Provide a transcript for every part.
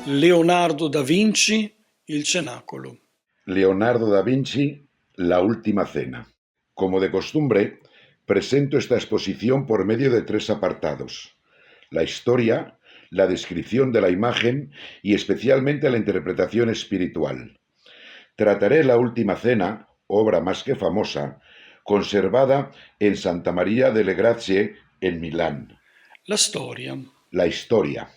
Leonardo da Vinci, il Cenacolo. Leonardo da Vinci, La Última Cena. Como de costumbre, presento esta exposición por medio de 3 apartados: la historia, la descripción de la imagen y especialmente la interpretación espiritual. Trataré La Última Cena, obra más que famosa, conservada en Santa Maria delle Grazie, en Milán. La storia. La historia.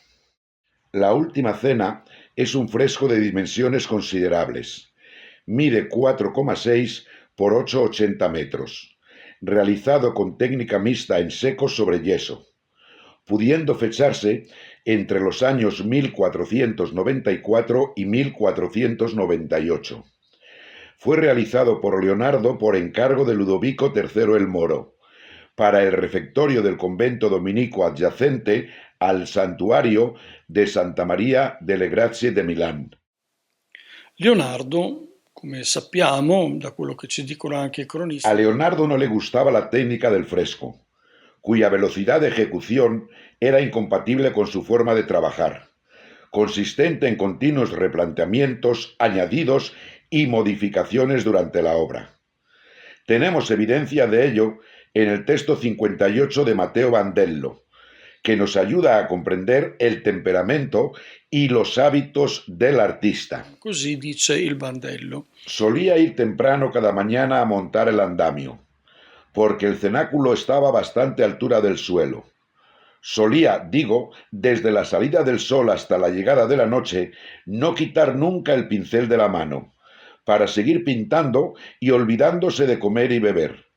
La Última Cena es un fresco de dimensiones considerables. Mide 4,6 por 8,80 metros, realizado con técnica mixta en seco sobre yeso, pudiendo fecharse entre los años 1494 y 1498. Fue realizado por Leonardo por encargo de Ludovico III el Moro, para el refectorio del convento dominico adyacente al santuario de Santa Maria delle Grazie de Milán. Leonardo, come sappiamo, da quello che ci dicono anche i cronisti, A Leonardo no le gustaba la técnica del fresco, cuya velocidad de ejecución era incompatible con su forma de trabajar, consistente en continuos replanteamientos, añadidos y modificaciones durante la obra. Tenemos evidencia de ello en el texto 58 de Matteo Bandello, que nos ayuda a comprender el temperamento y los hábitos del artista. così dice il Bandello. Solía ir temprano cada mañana a montar el andamio, porque el cenáculo estaba a bastante altura del suelo. Solía, digo, desde la salida del sol hasta la llegada de la noche, no quitar nunca el pincel de la mano, para seguir pintando y olvidándose de comer y beber.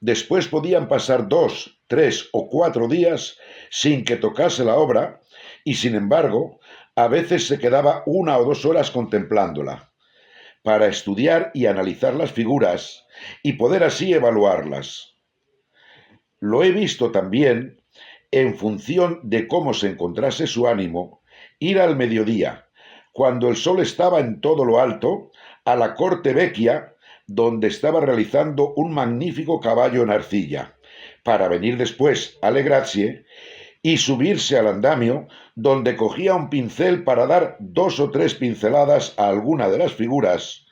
Después podían pasar 2, 3 o 4 días sin que tocase la obra y, sin embargo, a veces se quedaba 1 o 2 horas contemplándola, para estudiar y analizar las figuras y poder así evaluarlas. Lo he visto también, en función de cómo se encontrase su ánimo, ir al mediodía, cuando el sol estaba en todo lo alto, a la Corte Vecchia, donde estaba realizando un magnífico caballo en arcilla, para venir después a Le Grazie y subirse al andamio, donde cogía un pincel para dar 2 o 3 pinceladas a alguna de las figuras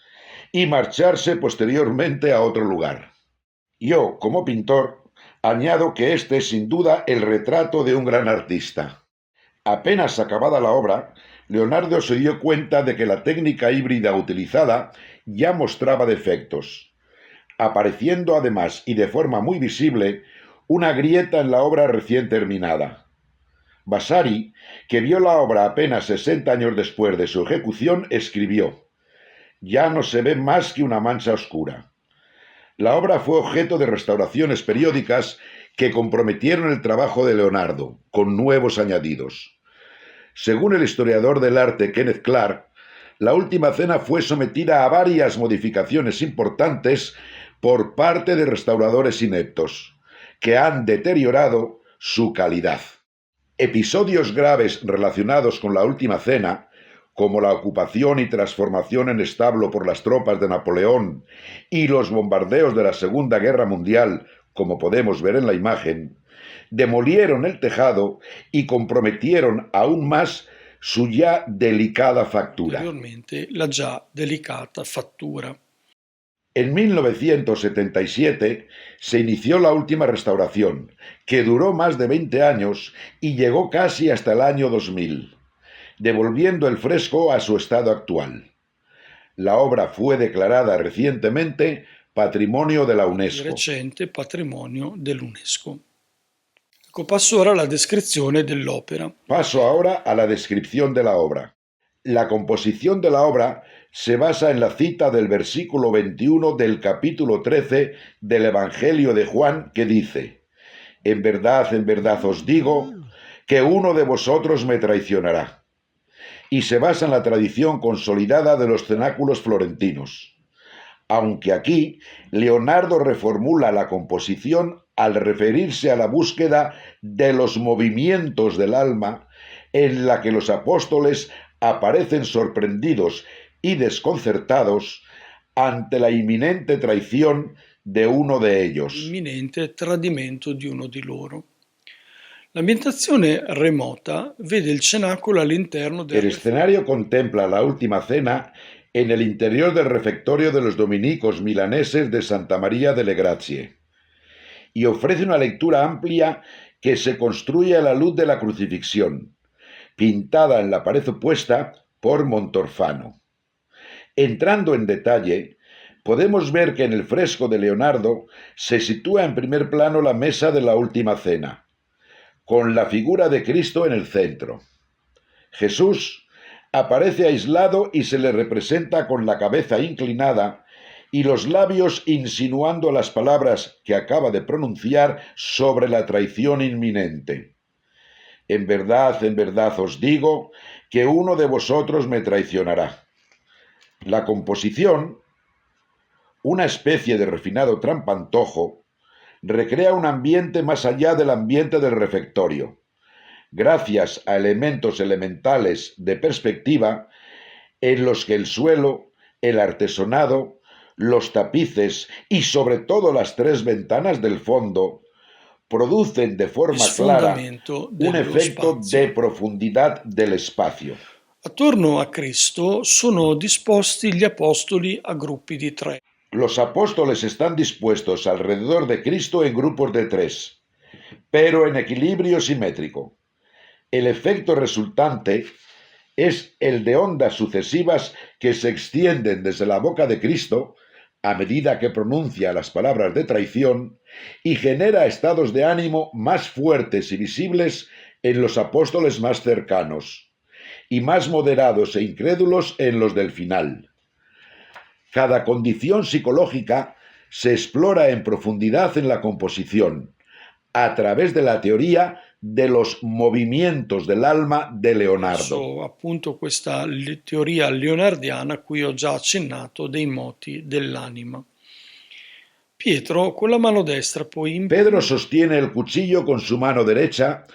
y marcharse posteriormente a otro lugar. Yo, como pintor, añado que este es sin duda el retrato de un gran artista. Apenas acabada la obra, Leonardo se dio cuenta de que la técnica híbrida utilizada ya mostraba defectos, apareciendo además y de forma muy visible una grieta en la obra recién terminada. Vasari, que vio la obra apenas 60 años después de su ejecución, escribió: «Ya no se ve más que una mancha oscura». La obra fue objeto de restauraciones periódicas que comprometieron el trabajo de Leonardo, con nuevos añadidos. Según el historiador del arte Kenneth Clark, La Última Cena fue sometida a varias modificaciones importantes por parte de restauradores ineptos, que han deteriorado su calidad. Episodios graves relacionados con La Última Cena, como la ocupación y transformación en establo por las tropas de Napoleón y los bombardeos de la Segunda Guerra Mundial, como podemos ver en la imagen, demolieron el tejado y comprometieron aún más su ya delicada factura. La già delicata fattura. En 1977 se inició la última restauración, que duró más de 20 años y llegó casi hasta el año 2000, devolviendo el fresco a su estado actual. La obra fue declarada recientemente Patrimonio de la UNESCO. Recente patrimonio dell'UNESCO. Paso ahora a la descrizione dell'opera. Paso ahora a la descripción de la obra. La composición de la obra se basa en la cita del versículo 21 del capítulo 13 del Evangelio de Juan, que dice: en verdad os digo, que uno de vosotros me traicionará. Y se basa en la tradición consolidada de los cenáculos florentinos. Aunque aquí Leonardo reformula la composición al referirse a la búsqueda de los movimientos del alma, en la que los apóstoles aparecen sorprendidos y desconcertados ante la inminente traición de uno de ellos. Inminente tradimento di uno di loro. L'ambientazione remota vede il cenacolo all'interno del El escenario contempla la última cena en el interior del refectorio de los dominicos milaneses de Santa María delle Grazie y ofrece una lectura amplia que se construye a la luz de la crucifixión, pintada en la pared opuesta por Montorfano. Entrando en detalle, podemos ver que en el fresco de Leonardo se sitúa en primer plano la mesa de la última cena, con la figura de Cristo en el centro. Jesús aparece aislado y se le representa con la cabeza inclinada y los labios insinuando las palabras que acaba de pronunciar sobre la traición inminente. En verdad os digo que uno de vosotros me traicionará. La composición, una especie de refinado trampantojo, recrea un ambiente más allá del ambiente del refectorio, gracias a elementos elementales de perspectiva en los que el suelo, el artesonado, los tapices y sobre todo las tres ventanas del fondo producen de forma clara sfondamento un dello efecto spazio. de profundidad del espacio. Attorno a Cristo sono disposti gli apostoli a gruppi di 3. Los apóstoles están dispuestos alrededor de Cristo en grupos de 3, pero en equilibrio simétrico. El efecto resultante es el de ondas sucesivas que se extienden desde la boca de Cristo a medida que pronuncia las palabras de traición y genera estados de ánimo más fuertes y visibles en los apóstoles más cercanos y más moderados e incrédulos en los del final. Cada condición psicológica se explora en profundidad en la composición, a través de la teoria de los movimientos del alma de Leonardo. Appunto questa teoria leonardiana a cui ho già accennato dei moti dell'anima. Pietro con la mano destra poi Pedro sostiene el cuchillo con su mano derecha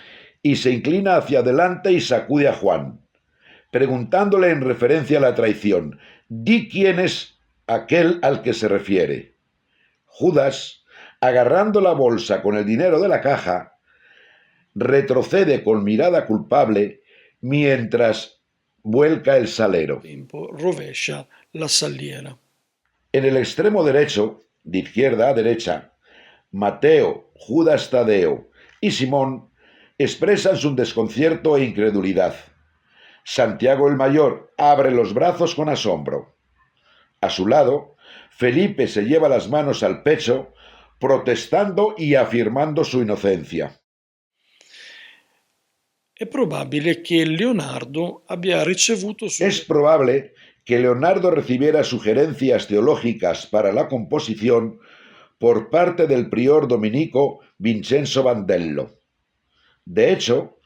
y se inclina hacia adelante y sacude a Juan, preguntándole en referencia a la traición: «Di quién es aquel al que se refiere». Judas, agarrando la bolsa con el dinero de la caja, retrocede con mirada culpable mientras vuelca el salero. rovescia la saliera. En el extremo derecho, de izquierda a derecha, Mateo, Judas Tadeo y Simón expresan su desconcierto e incredulidad. Santiago el Mayor abre los brazos con asombro. A su lado, Felipe se lleva las manos al pecho, protestando y afirmando su inocencia. È probabile che Leonardo abbia ricevuto Es probable que Leonardo recibiera sugerencias teológicas para la composición por parte del prior dominico Vincenzo Bandello. De hecho,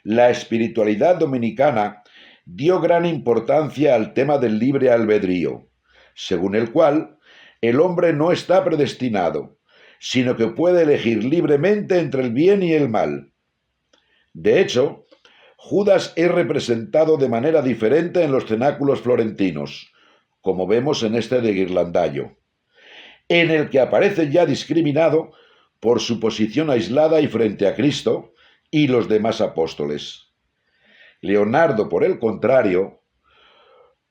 la espiritualidad dominicana dio gran importancia al tema del libre albedrío, según el cual el hombre no está predestinado, sino que puede elegir libremente entre el bien y el mal. De hecho, Judas es representado de manera diferente en los cenáculos florentinos, como vemos en este de Ghirlandaio, en el que aparece ya discriminado por su posición aislada y frente a Cristo y los demás apóstoles. Leonardo, por el contrario,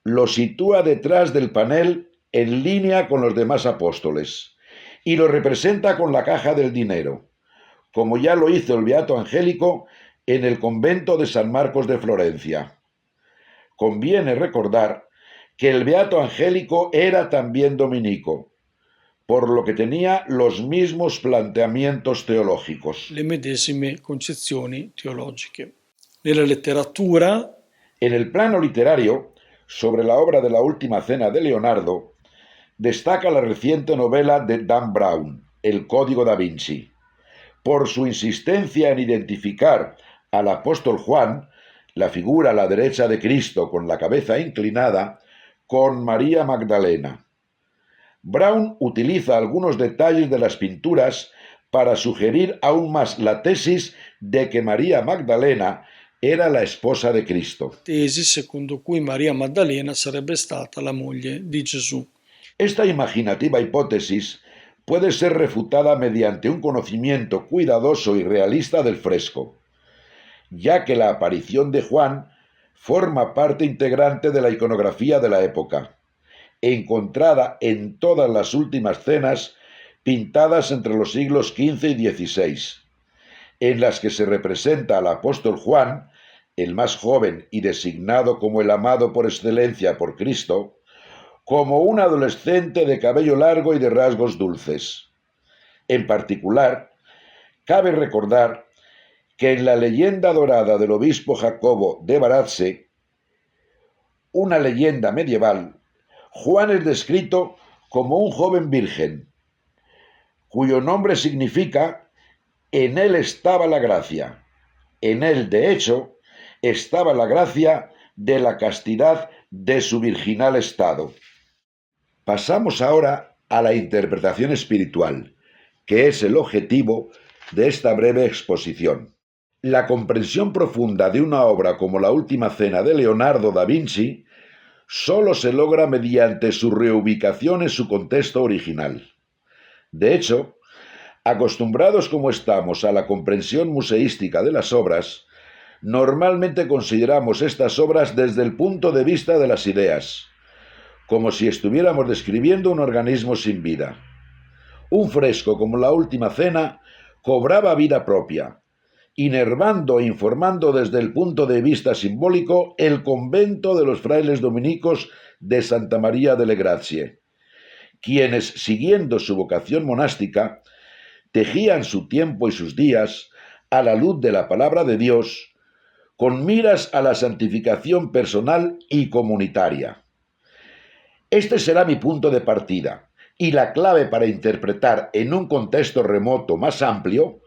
lo sitúa detrás del panel en línea con los demás apóstoles y lo representa con la caja del dinero, como ya lo hizo el Beato Angélico en el convento de San Marcos de Florencia. Conviene recordar que el Beato Angélico era también dominico, por lo que tenía los mismos planteamientos teológicos. Le medesime concezioni teologiche. Nella letteratura, en el plano literario, sobre la obra de la Última Cena de Leonardo, destaca la reciente novela de Dan Brown, El Código da Vinci, por su insistencia en identificar al apóstol Juan, la figura a la derecha de Cristo con la cabeza inclinada, con María Magdalena. Brown utiliza algunos detalles de las pinturas para sugerir aún más la tesis de que María Magdalena era la esposa de Cristo. Tesi secondo cui Maria Maddalena sarebbe stata la moglie di Gesù. Esta imaginativa hipótesis puede ser refutada mediante un conocimiento cuidadoso y realista del fresco, ya que la aparición de Juan forma parte integrante de la iconografía de la época, encontrada en todas las últimas cenas pintadas entre los siglos XV y XVI, en las que se representa al apóstol Juan, el más joven y designado como el amado por excelencia por Cristo, como un adolescente de cabello largo y de rasgos dulces. En particular, cabe recordar que en la leyenda dorada del obispo Jacobo de Baratze, una leyenda medieval, Juan es descrito como un joven virgen, cuyo nombre significa «en él estaba la gracia». En él, de hecho, estaba la gracia de la castidad de su virginal estado. Pasamos ahora a la interpretación espiritual, que es el objetivo de esta breve exposición. La comprensión profunda de una obra como la Última Cena de Leonardo da Vinci solo se logra mediante su reubicación en su contexto original. De hecho, acostumbrados como estamos a la comprensión museística de las obras, normalmente consideramos estas obras desde el punto de vista de las ideas, como si estuviéramos describiendo un organismo sin vida. Un fresco como la Última Cena cobraba vida propia, inervando e informando desde el punto de vista simbólico el convento de los frailes dominicos de Santa María delle Grazie, quienes, siguiendo su vocación monástica, tejían su tiempo y sus días a la luz de la palabra de Dios, con miras a la santificación personal y comunitaria. Este será mi punto de partida y la clave para interpretar en un contexto remoto más amplio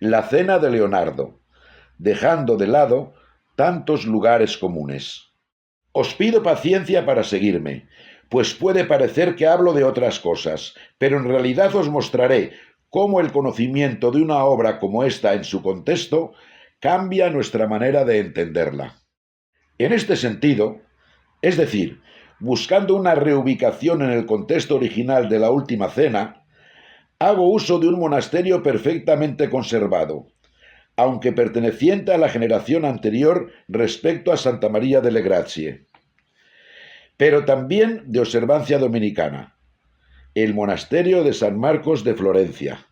la cena de Leonardo, dejando de lado tantos lugares comunes. Os pido paciencia para seguirme, pues puede parecer que hablo de otras cosas, pero en realidad os mostraré cómo el conocimiento de una obra como esta en su contexto cambia nuestra manera de entenderla. En este sentido, es decir, buscando una reubicación en el contexto original de la Última Cena, hago uso de un monasterio perfectamente conservado, aunque perteneciente a la generación anterior respecto a Santa María delle Grazie, pero también de observancia dominicana, el monasterio de San Marcos de Florencia,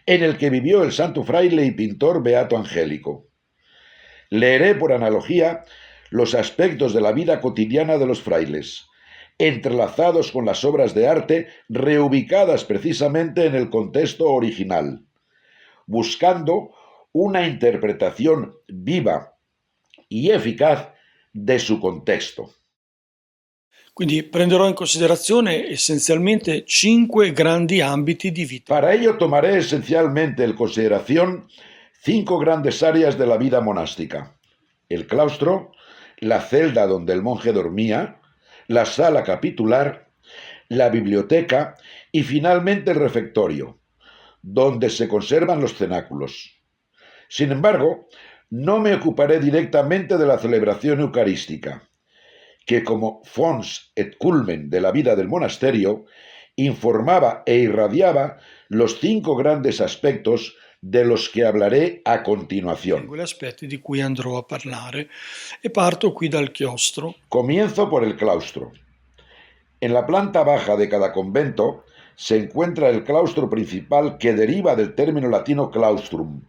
en el que vivió el santo fraile y pintor Beato Angélico. Leeré por analogía los aspectos de la vida cotidiana de los frailes, entrelazados con las obras de arte reubicadas precisamente en el contexto original, buscando una interpretación viva y eficaz de su contexto. Quindi prenderò in considerazione essenzialmente 5 grandi ambiti di vita. Para ello tomaré esencialmente en consideración 5 grandes áreas de la vida monástica: el claustro, la celda donde el monje dormía, la sala capitular, la biblioteca y finalmente el refectorio, donde se conservan los cenáculos. Sin embargo, no me ocuparé directamente de la celebración eucarística, que como fons et culmen de la vida del monasterio, informaba e irradiaba los 5 grandes aspectos de los que hablaré a continuación. Gli aspetti di cui andrò a parlare e parto qui dal chiostro. Comienzo por el claustro. En la planta baja de cada convento se encuentra el claustro principal, que deriva del término latino claustrum,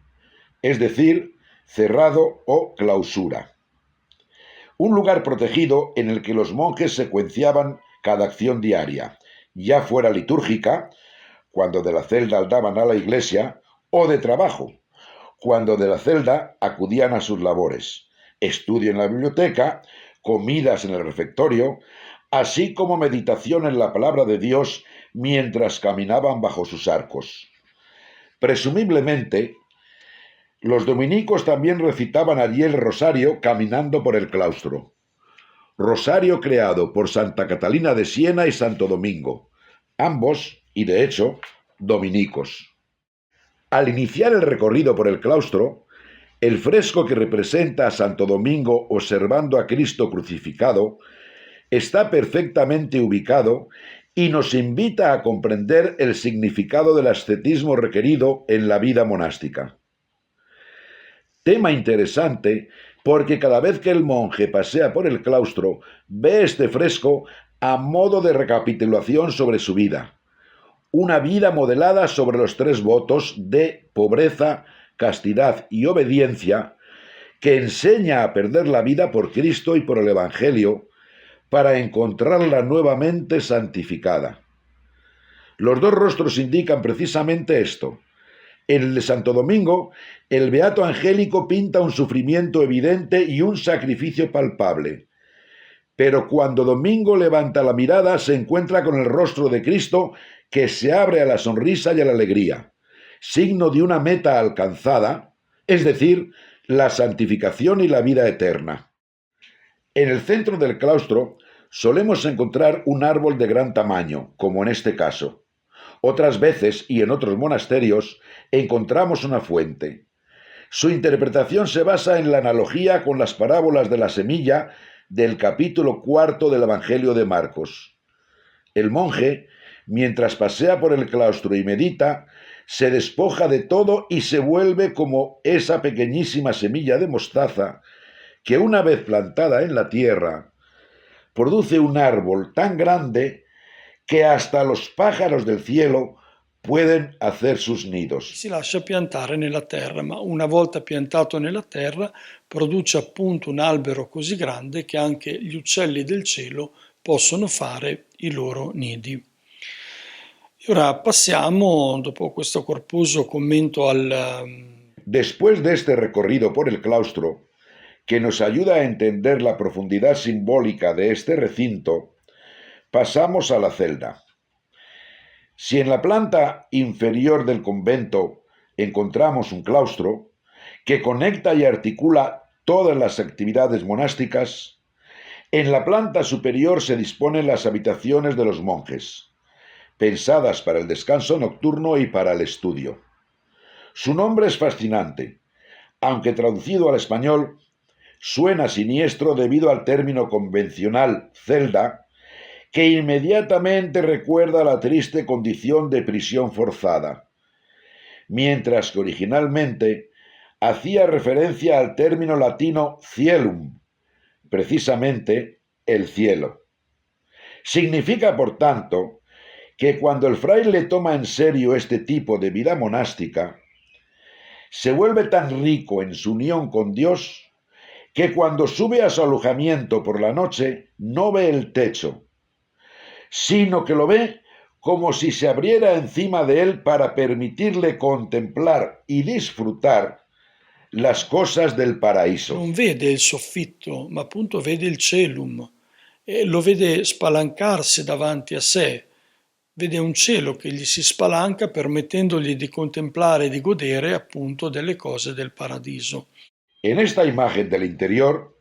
es decir, cerrado o clausura. Un lugar protegido en el que los monjes secuenciaban cada acción diaria, ya fuera litúrgica, cuando de la celda andaban a la iglesia, o de trabajo, cuando de la celda acudían a sus labores, estudio en la biblioteca, comidas en el refectorio, así como meditación en la palabra de Dios mientras caminaban bajo sus arcos. Presumiblemente, los dominicos también recitaban allí el rosario caminando por el claustro. Rosario creado por Santa Catalina de Siena y Santo Domingo, ambos, y de hecho, dominicos. Al iniciar el recorrido por el claustro, el fresco que representa a Santo Domingo observando a Cristo crucificado está perfectamente ubicado y nos invita a comprender el significado del ascetismo requerido en la vida monástica. Tema interesante porque cada vez que el monje pasea por el claustro ve este fresco a modo de recapitulación sobre su vida. Una vida modelada sobre los 3 votos de pobreza, castidad y obediencia que enseña a perder la vida por Cristo y por el Evangelio para encontrarla nuevamente santificada. Los 2 rostros indican precisamente esto. En el de Santo Domingo, el Beato Angélico pinta un sufrimiento evidente y un sacrificio palpable. Pero cuando Domingo levanta la mirada, se encuentra con el rostro de Cristo que se abre a la sonrisa y a la alegría, signo de una meta alcanzada, es decir, la santificación y la vida eterna. En el centro del claustro solemos encontrar un árbol de gran tamaño, como en este caso. Otras veces, y en otros monasterios, encontramos una fuente. Su interpretación se basa en la analogía con las parábolas de la semilla del capítulo 4 del Evangelio de Marcos. El monje, mientras pasea por el claustro y medita, se despoja de todo y se vuelve como esa pequeñísima semilla de mostaza que, una vez plantada en la tierra, produce un árbol tan grande che hasta los pájaros del cielo pueden hacer sus nidos. Si lascia piantare nella terra, ma una volta piantato nella terra produce appunto un albero così grande che anche gli uccelli del cielo possono fare i loro nidi. E ora passiamo, dopo questo corposo commento Después de este recorrido por el claustro, que nos ayuda a entender la profundidad simbólica de este recinto, pasamos a la celda. Si en la planta inferior del convento encontramos un claustro que conecta y articula todas las actividades monásticas, en la planta superior se disponen las habitaciones de los monjes, pensadas para el descanso nocturno y para el estudio. Su nombre es fascinante, aunque traducido al español suena siniestro debido al término convencional celda, que inmediatamente recuerda la triste condición de prisión forzada, mientras que originalmente hacía referencia al término latino cielum, precisamente el cielo. Significa, por tanto, que cuando el fraile toma en serio este tipo de vida monástica, se vuelve tan rico en su unión con Dios que cuando sube a su alojamiento por la noche no ve el techo, sino que lo ve como si se abriera encima de él para permitirle contemplar y disfrutar las cosas del paraíso. Non vede il soffitto, ma appunto vede il celum e lo vede spalancarsi davanti a sé. Vede un cielo che gli si spalanca permettendogli di contemplare e di godere appunto delle cose del paradiso. En esta imagen del interior,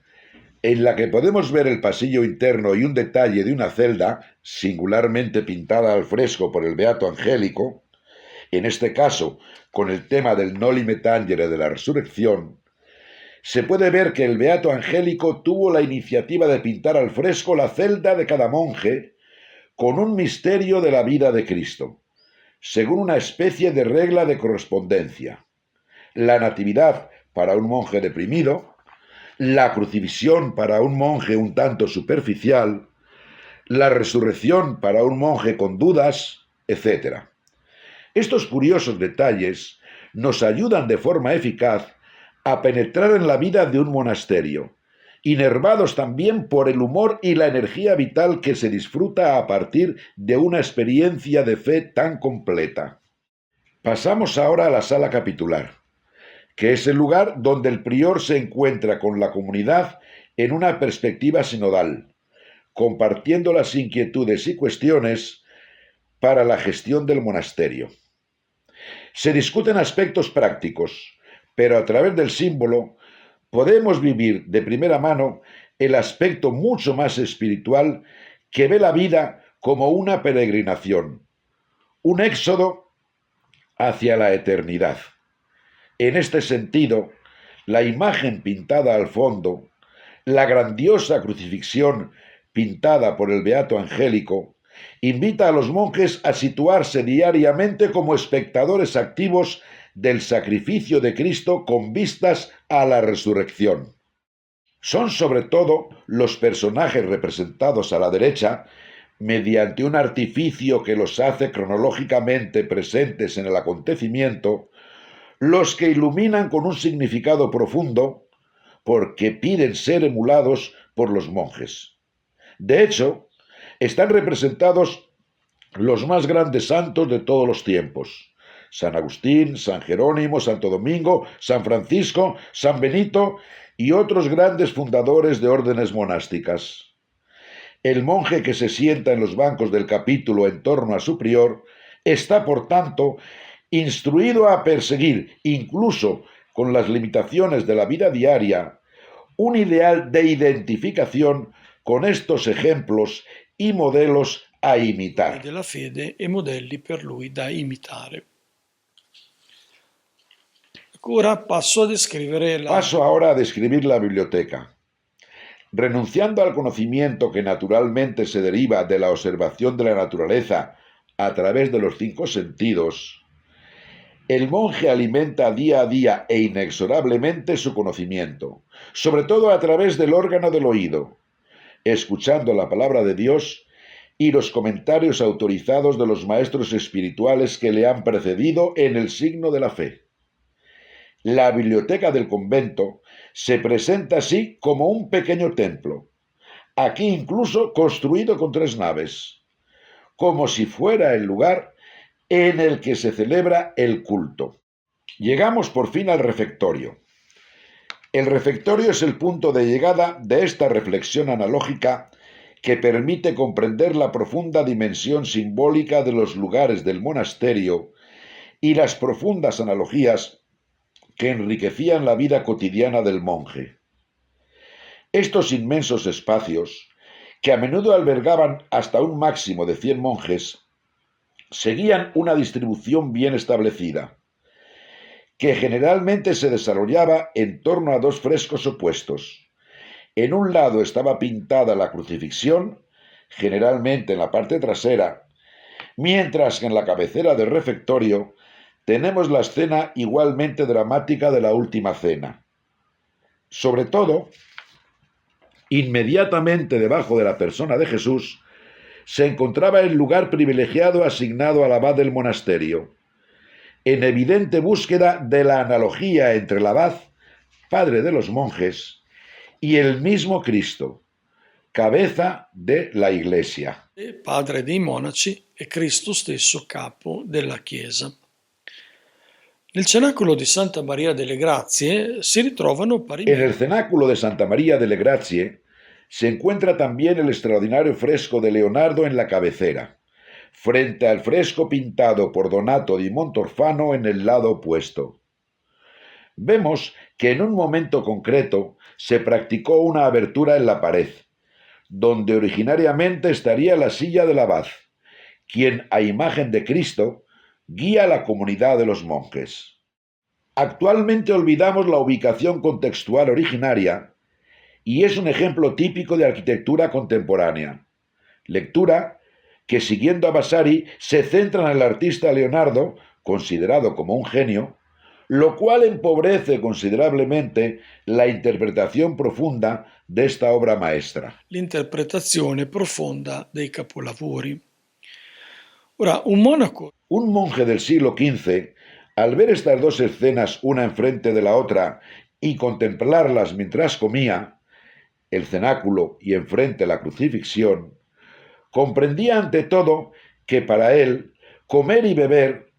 en la que podemos ver el pasillo interno y un detalle de una celda singularmente pintada al fresco por el Beato Angélico, en este caso con el tema del Noli Tangere de la resurrección, se puede ver que el Beato Angélico tuvo la iniciativa de pintar al fresco la celda de cada monje con un misterio de la vida de Cristo, según una especie de regla de correspondencia. La natividad para un monje deprimido, la crucifixión para un monje un tanto superficial, la resurrección para un monje con dudas, etc. Estos curiosos detalles nos ayudan de forma eficaz a penetrar en la vida de un monasterio, inervados también por el humor y la energía vital que se disfruta a partir de una experiencia de fe tan completa. Pasamos ahora a la sala capitular, que es el lugar donde el prior se encuentra con la comunidad en una perspectiva sinodal, compartiendo las inquietudes y cuestiones para la gestión del monasterio. Se discuten aspectos prácticos, pero a través del símbolo podemos vivir de primera mano el aspecto mucho más espiritual que ve la vida como una peregrinación, un éxodo hacia la eternidad. En este sentido, la imagen pintada al fondo, la grandiosa crucifixión pintada por el Beato Angélico, invita a los monjes a situarse diariamente como espectadores activos del sacrificio de Cristo con vistas a la resurrección. Son sobre todo los personajes representados a la derecha, mediante un artificio que los hace cronológicamente presentes en el acontecimiento, los que iluminan con un significado profundo, porque piden ser emulados por los monjes. De hecho, están representados los más grandes santos de todos los tiempos: San Agustín, San Jerónimo, Santo Domingo, San Francisco, San Benito y otros grandes fundadores de órdenes monásticas. El monje que se sienta en los bancos del capítulo en torno a su prior está, por tanto, instruido a perseguir, incluso con las limitaciones de la vida diaria, un ideal de identificación con estos ejemplos y modelos a imitar. Della fede e modelli per lui da imitare. Ora passo ahora a describir la biblioteca. Renunciando al conocimiento que naturalmente se deriva de la observación de la naturaleza a través de los 5 sentidos, el monje alimenta día a día e inexorablemente su conocimiento, sobre todo a través del órgano del oído, escuchando la palabra de Dios y los comentarios autorizados de los maestros espirituales que le han precedido en el signo de la fe. La biblioteca del convento se presenta así como un pequeño templo, aquí incluso construido con 3 naves, como si fuera el lugar en el que se celebra el culto. Llegamos por fin al refectorio. El refectorio es el punto de llegada de esta reflexión analógica que permite comprender la profunda dimensión simbólica de los lugares del monasterio y las profundas analogías que enriquecían la vida cotidiana del monje. Estos inmensos espacios, que a menudo albergaban hasta un máximo de 100 monjes, seguían una distribución bien establecida, que generalmente se desarrollaba en torno a 2 frescos opuestos. En un lado estaba pintada la crucifixión, generalmente en la parte trasera, mientras que en la cabecera del refectorio tenemos la escena igualmente dramática de la última cena. Sobre todo, inmediatamente debajo de la persona de Jesús, se encontraba el lugar privilegiado asignado al abad del monasterio, en evidente búsqueda de la analogía entre el abad, padre de los monjes, y el mismo Cristo, cabeza de la Iglesia. Padre dei monaci e Cristo stesso capo della Chiesa. Nel cenacolo di Santa Maria delle Grazie si ritrovano parimenti. En el cenáculo de Santa María delle Grazie se encuentra también el extraordinario fresco de Leonardo en la cabecera, frente al fresco pintado por Donato di Montorfano en el lado opuesto. Vemos que en un momento concreto se practicó una abertura en la pared, donde originariamente estaría la silla del abad, quien, a imagen de Cristo, guía a la comunidad de los monjes. Actualmente olvidamos la ubicación contextual originaria y es un ejemplo típico de arquitectura contemporánea, lectura que, siguiendo a Vasari, se centra en el artista Leonardo, considerado como un genio, lo cual empobrece considerablemente la interpretación profunda de esta obra maestra. L'interpretazione profonda dei capolavori. Ora, un monaco. Un monje del siglo XV, al ver estas 2 escenas una enfrente de la otra y contemplarlas mientras comía, el cenáculo y enfrente la crucifixión, comprendía ante todo que para él comer y beber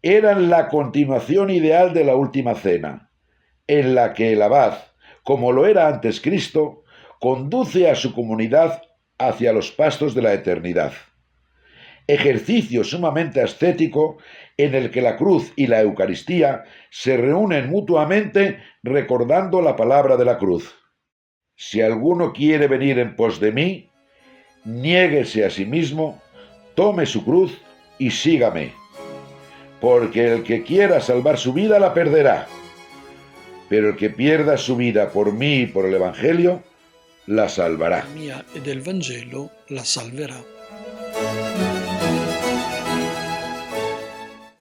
eran la continuación ideal de la última cena, en la que el abad, como lo era antes Cristo, conduce a su comunidad hacia los pastos de la eternidad. Ejercicio sumamente ascético en el que la cruz y la Eucaristía se reúnen mutuamente recordando la palabra de la cruz. Si alguno quiere venir en pos de mí, niéguese a sí mismo, tome su cruz y sígame. Porque el que quiera salvar su vida la perderá, pero el que pierda su vida por mí y por el Evangelio, la salvará. Mia e del Vangelo la salverà.